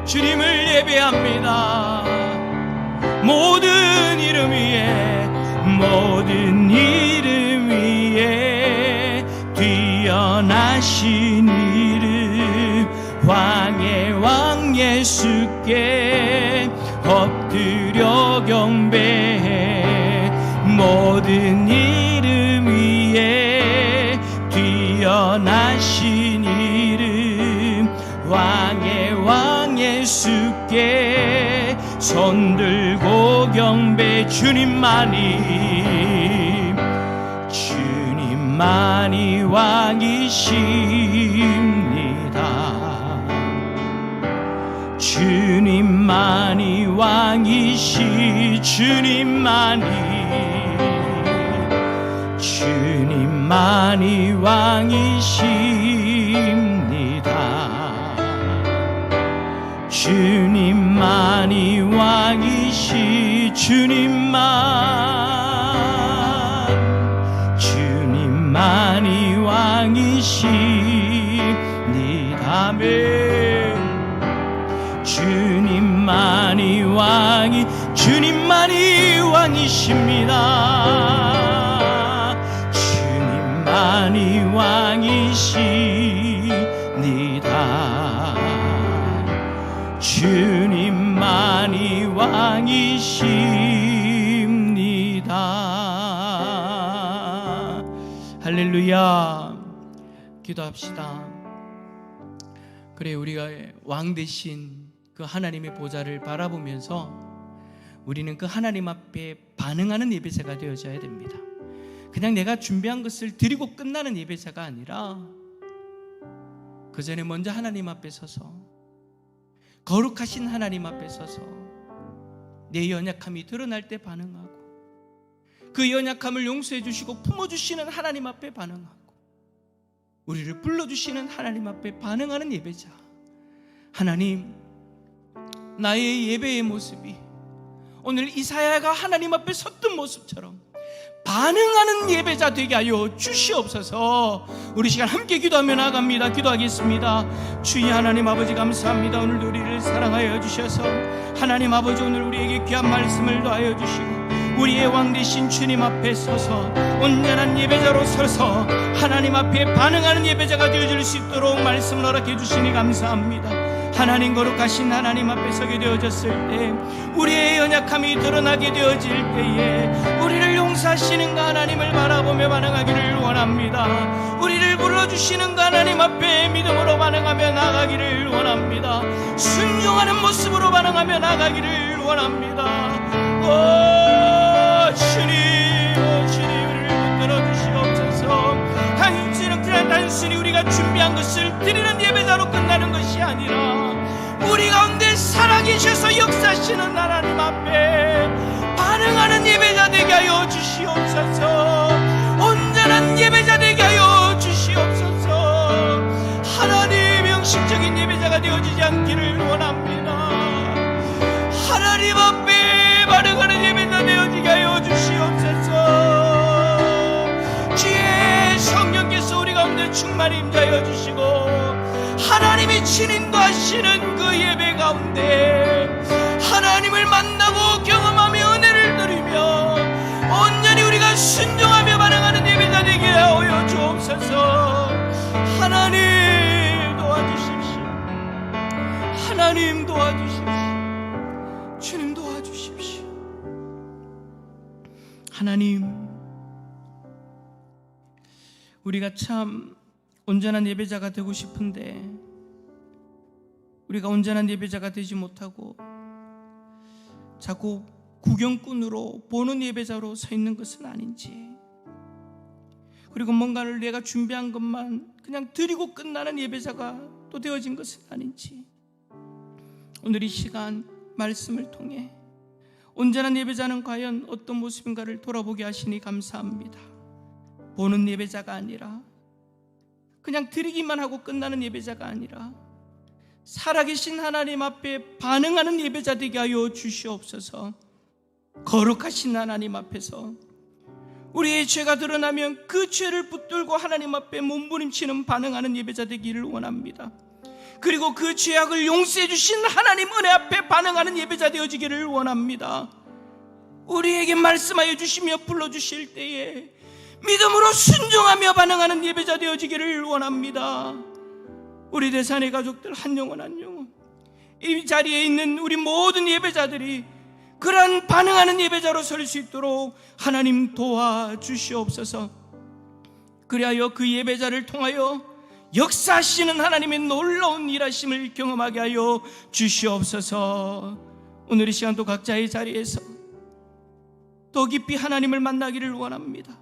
주님을 예배합니다. 모든 이름 위에 뛰어나신 이름, 왕의 왕 예수께 엎드려 경배해. 모든 이름 위에 뛰어나신 이름, 왕의 왕 예수께 손들고 경배. 주님만이 왕이십니다. 주님만이 왕이십니다. 주님만이 왕이십니다. 아멘. 주님만이 왕이십니다. 주님만이 주님만이 왕이십니다. 주님만이 왕이십니다. 할렐루야. 기도합시다. 그래, 우리가 왕 대신 그 하나님의 보좌를 바라보면서 우리는 그 하나님 앞에 반응하는 예배자가 되어져야 됩니다. 그냥 내가 준비한 것을 드리고 끝나는 예배자가 아니라 그 전에 먼저 하나님 앞에 서서, 거룩하신 하나님 앞에 서서 내 연약함이 드러날 때 반응하고, 그 연약함을 용서해 주시고 품어주시는 하나님 앞에 반응하고, 우리를 불러주시는 하나님 앞에 반응하는 예배자. 하나님, 나의 예배의 모습이 오늘 이사야가 하나님 앞에 섰던 모습처럼 반응하는 예배자 되게 하여 주시옵소서. 우리 시간 함께 기도하며 나아갑니다. 기도하겠습니다. 주의 하나님 아버지, 감사합니다. 오늘도 우리를 사랑하여 주셔서 하나님 아버지, 오늘 우리에게 귀한 말씀을 더하여 주시고 우리의 왕 되신 주님 앞에 서서 온전한 예배자로 서서 하나님 앞에 반응하는 예배자가 되어줄 수 있도록 말씀을 허락해 주시니 감사합니다. 하나님, 거룩하신 하나님 앞에 서게 되어졌을 때, 우리의 연약함이 드러나게 되어질 때에 우리를 용서하시는 그 하나님을 바라보며 반응하기를 원합니다. 우리를 불러주시는 그 하나님 앞에 믿음으로 반응하며 나아가기를 원합니다. 순종하는 모습으로 반응하며 나아가기를 원합니다. 주님, 우리를 붙들어 주시옵소서. 단순히 우리가 준비한 것을 드리는 예배자로 끝나는 것이 아니라 우리 가운데 살아계셔서 역사하시는 하나님 앞에 반응하는 예배자 되게 하여 주시옵소서. 온전한 예배자 되게 하여 주시옵소서. 하나님, 형식적인 예배자가 되어지지 않기를 원합니다. 하나님 앞에 반응하는 예배자 되어지게 하여 주시옵소서. 주의 성령께서 우리 가운데 충만히 임하여 주시고 하나님이 친인도하시는 그 예배 가운데 하나님을 만나고 경험하며 은혜를 누리며 온전히 우리가 순종하며 반응하는 예배자 되게 하여 주옵소서. 하나님 도와주십시오. 하나님 도와주십시오. 주님 도와주십시오. 하나님, 우리가 참 온전한 예배자가 되고 싶은데 우리가 온전한 예배자가 되지 못하고 자꾸 구경꾼으로 보는 예배자로 서 있는 것은 아닌지, 그리고 뭔가를 내가 준비한 것만 그냥 드리고 끝나는 예배자가 또 되어진 것은 아닌지, 오늘 이 시간 말씀을 통해 온전한 예배자는 과연 어떤 모습인가를 돌아보게 하시니 감사합니다. 보는 예배자가 아니라, 그냥 드리기만 하고 끝나는 예배자가 아니라 살아계신 하나님 앞에 반응하는 예배자 되게 하여 주시옵소서. 거룩하신 하나님 앞에서 우리의 죄가 드러나면 그 죄를 붙들고 하나님 앞에 몸부림치는 반응하는 예배자 되기를 원합니다. 그리고 그 죄악을 용서해 주신 하나님 은혜 앞에 반응하는 예배자 되어지기를 원합니다. 우리에게 말씀하여 주시며 불러주실 때에 믿음으로 순종하며 반응하는 예배자 되어지기를 원합니다. 우리 대산의 가족들 한 영혼 한 영혼, 이 자리에 있는 우리 모든 예배자들이 그러한 반응하는 예배자로 설 수 있도록 하나님 도와주시옵소서. 그리하여 그 예배자를 통하여 역사하시는 하나님의 놀라운 일하심을 경험하게 하여 주시옵소서. 오늘 이 시간도 각자의 자리에서 더 깊이 하나님을 만나기를 원합니다.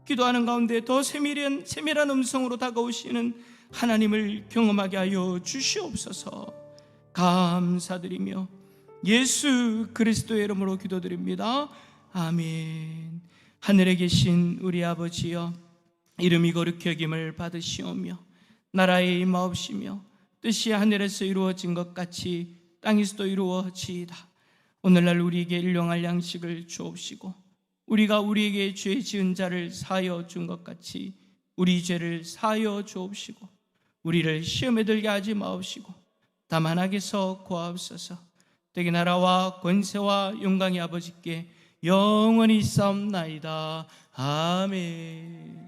기도하는 가운데 더 세밀한 음성으로 다가오시는 하나님을 경험하게 하여 주시옵소서. 감사드리며 예수 그리스도의 이름으로 기도드립니다. 아멘. 하늘에 계신 우리 아버지여, 이름이 거룩히 여김을 받으시오며 나라의 임하옵시며 뜻이 하늘에서 이루어진 것 같이 땅에서도 이루어지이다. 오늘날 우리에게 일용할 양식을 주옵시고 우리가 우리에게 죄 지은 자를 사하여 준 것 같이 우리 죄를 사하여 주옵시고 우리를 시험에 들게 하지 마옵시고 다만 악에서 구하옵소서. 되게 나라와 권세와 영광이 아버지께 영원히 있사옵나이다. 아멘.